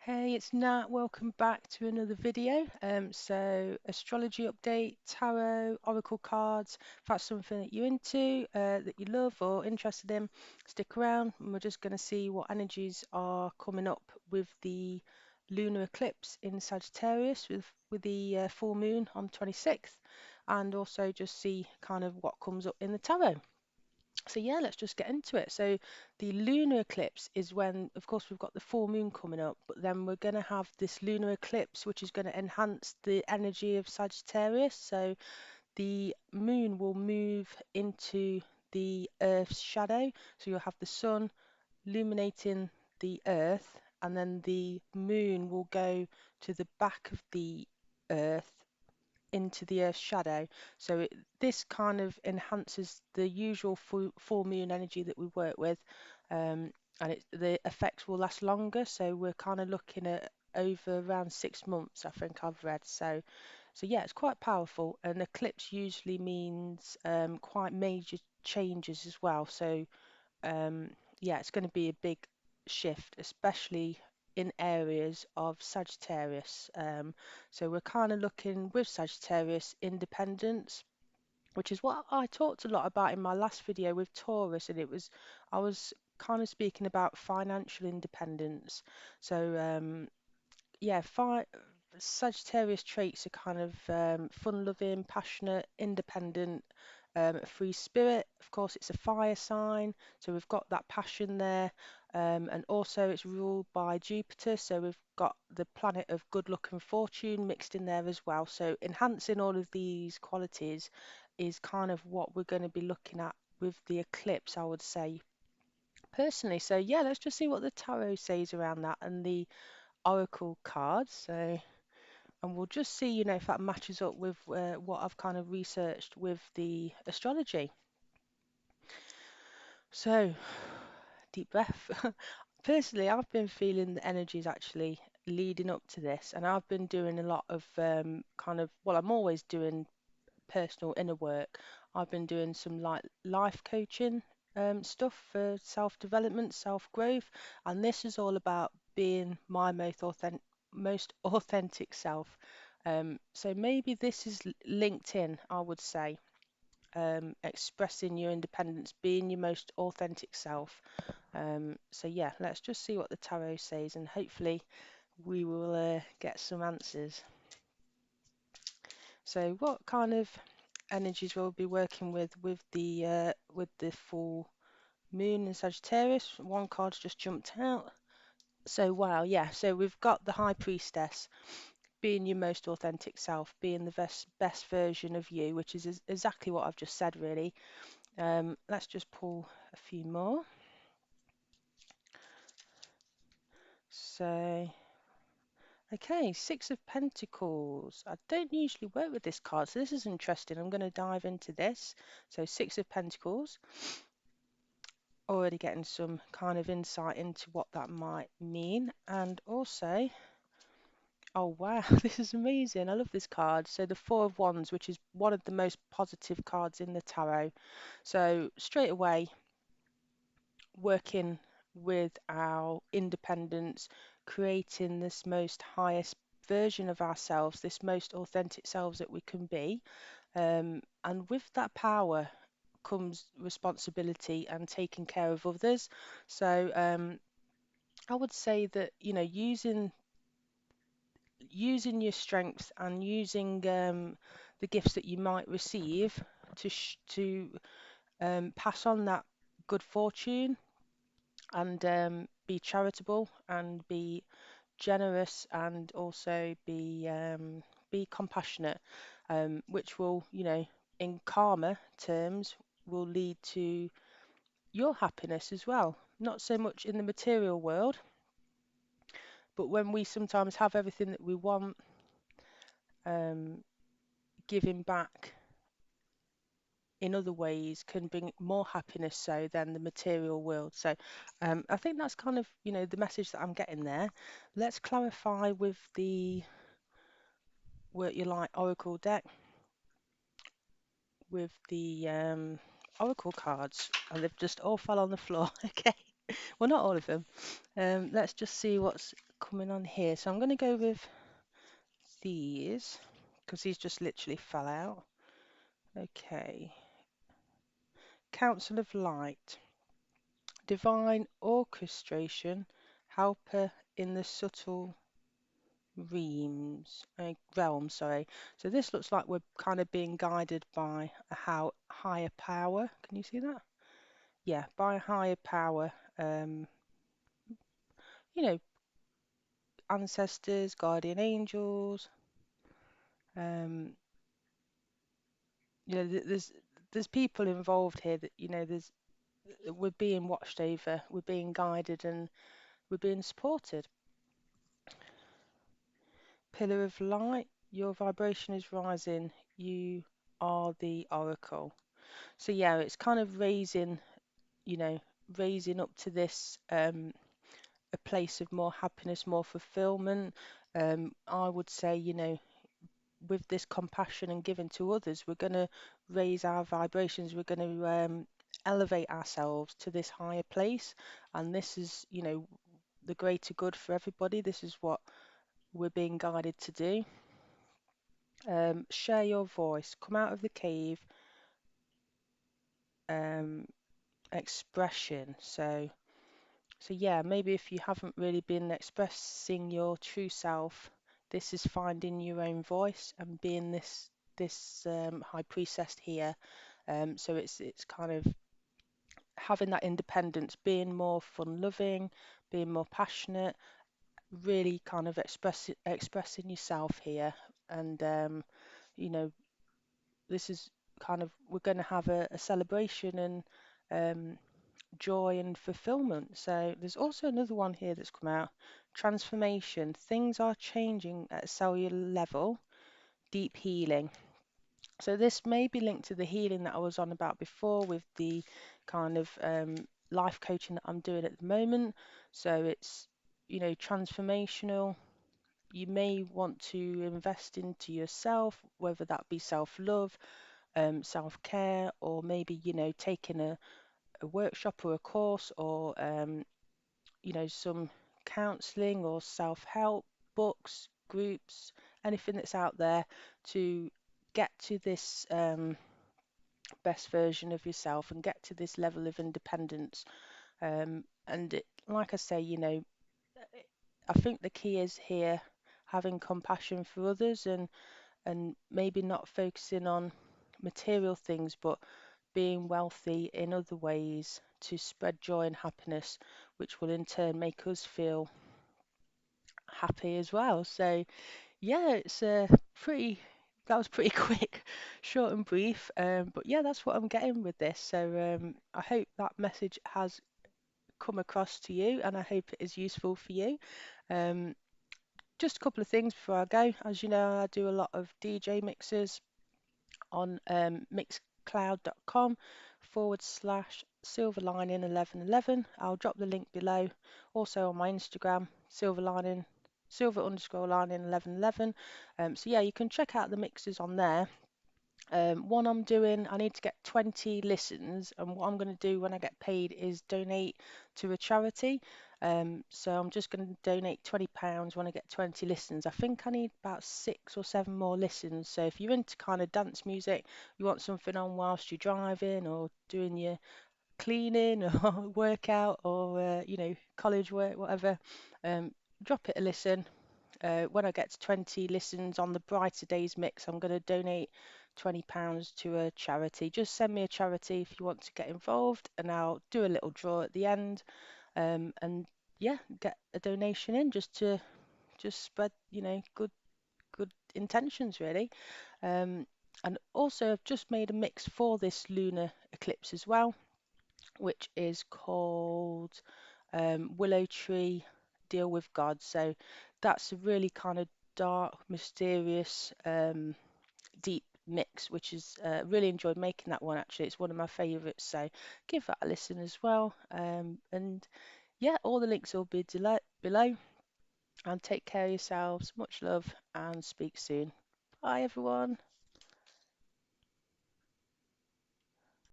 Hey, it's Nat. Welcome back to another video. So astrology update, tarot, oracle cards. If that's something that you're into, that you love or interested in, stick around and we're just going to see what energies are coming up with the lunar eclipse in Sagittarius with the full moon on 26th, and also just see kind of what comes up in the tarot. So yeah, let's just get into it. So the lunar eclipse is when, of course, we've got the full moon coming up, but then we're going to have this lunar eclipse, which is going to enhance the energy of Sagittarius. So the moon will move into the Earth's shadow. So you'll have the sun illuminating the Earth, and then the moon will go to the back of the Earth into the Earth's shadow. So this kind of enhances the usual full moon energy that we work with, and the effects will last longer. So we're kind of looking at over around 6 months, I think I've read. So yeah, it's quite powerful. An eclipse usually means quite major changes as well. So um, yeah, it's going to be a big shift, especially in areas of Sagittarius. So we're kind of looking with Sagittarius independence, which is what I talked a lot about in my last video with Taurus, and I was kind of speaking about financial independence. So yeah, Sagittarius traits are kind of fun-loving, passionate, independent, a free spirit. Of course, it's a fire sign, so we've got that passion there. And also, it's ruled by Jupiter, so we've got the planet of good luck and fortune mixed in there as well. So, enhancing all of these qualities is kind of what we're going to be looking at with the eclipse, I would say personally. So, yeah, let's just see what the tarot says around that and the oracle cards. So, and we'll just see, if that matches up with what I've kind of researched with the astrology. So, deep breath. Personally, I've been feeling the energies actually leading up to this, and I've been doing a lot of well, I'm always doing personal inner work. I've been doing some like life coaching stuff for self-development, self-growth, and this is all about being my most authentic self. So maybe this is linked in, I would say, expressing your independence, being your most authentic self. So yeah, let's just see what the tarot says, and hopefully we will get some answers. So what kind of energies we'll be working with the full moon in Sagittarius? One card's just jumped out. So wow, yeah. So we've got the High Priestess, being your most authentic self, being the best version of you, which is exactly what I've just said, really. Let's just pull a few more. So, okay, Six of Pentacles. I don't usually work with this card, so this is interesting. I'm going to dive into this. So, Six of Pentacles. Already getting some kind of insight into what that might mean, and also, oh wow, this is amazing. I love this card. So the Four of Wands, which is one of the most positive cards in the tarot. So straight away, working with our independence, creating this most highest version of ourselves, this most authentic selves that we can be. And with that power comes responsibility and taking care of others. So I would say that, using your strengths and using the gifts that you might receive to pass on that good fortune, and be charitable and be generous, and also be compassionate, which will, in karma terms, will lead to your happiness as well. Not so much in the material world, but when we sometimes have everything that we want, um, giving back in other ways can bring more happiness so than the material world. So I think that's kind of, the message that I'm getting there. Let's clarify with the Work Your Light Oracle deck with the Oracle cards, and they've just all fell on the floor. Okay, well, not all of them. Let's just see what's coming on here. So I'm going to go with these because these just literally fell out. Okay. Council of Light. Divine orchestration, helper in the subtle realm, sorry. So this looks like we're kind of being guided by a higher power. Can you see that? Yeah, by a higher power. Um, you know, ancestors, guardian angels. Um, there's people involved here that we're being watched over, we're being guided, and we're being supported. Pillar of light, your vibration is rising. You are the oracle. So yeah, it's kind of you know, raising up to this a place of more happiness, more fulfillment. I would say, with this compassion and giving to others, we're going to raise our vibrations. We're going to elevate ourselves to this higher place, and this is, the greater good for everybody. This is what we're being guided to do. Share your voice, come out of the cave, um, expression. So yeah, maybe if you haven't really been expressing your true self, this is finding your own voice and being this high priestess here. So it's kind of having that independence, being more fun-loving, being more passionate, really kind of expressing yourself here. And you know, this is kind of we're going to have a celebration and joy and fulfillment. So there's also another one here that's come out. Transformation. Things are changing at a cellular level. Deep healing. So this may be linked to the healing that I was on about before with the kind of life coaching that I'm doing at the moment. So it's, transformational. You may want to invest into yourself, whether that be self-love, self-care, or maybe, taking a workshop or a course or some counseling or self-help books, groups, anything that's out there to get to this best version of yourself and get to this level of independence. Like I say, I think the key is here having compassion for others and maybe not focusing on material things, but being wealthy in other ways to spread joy and happiness, which will in turn make us feel happy as well. So yeah, it's that was pretty quick, short and brief. But yeah, that's what I'm getting with this. So I hope that message has come across to you, and I hope it is useful for you. Um, just a couple of things before I go. As you know, I do a lot of DJ mixes on mixcloud.com/silverlining1111. I'll drop the link below. Also on my Instagram, silver_lining1111. So yeah, you can check out the mixes on there. One I'm doing, I need to get 20 listens, and what I'm going to do when I get paid is donate to a charity. So I'm just going to donate £20 when I get 20 listens. I think I need about 6 or 7 more listens. So if you're into kind of dance music, you want something on whilst you're driving or doing your cleaning or workout or college work, whatever, um, drop it a listen. When I get to 20 listens on the Brighter Days mix, I'm going to donate £20 to a charity. Just send me a charity if you want to get involved, and I'll do a little draw at the end. And yeah, get a donation in just spread, good intentions really. And also, I've just made a mix for this lunar eclipse as well, which is called Willow Tree Deal with God. So that's a really kind of dark, mysterious, deep mix, which is really enjoyed making that one actually. It's one of my favorites, so give that a listen as well. And yeah, all the links will be below. And take care of yourselves. Much love and speak soon. Bye everyone.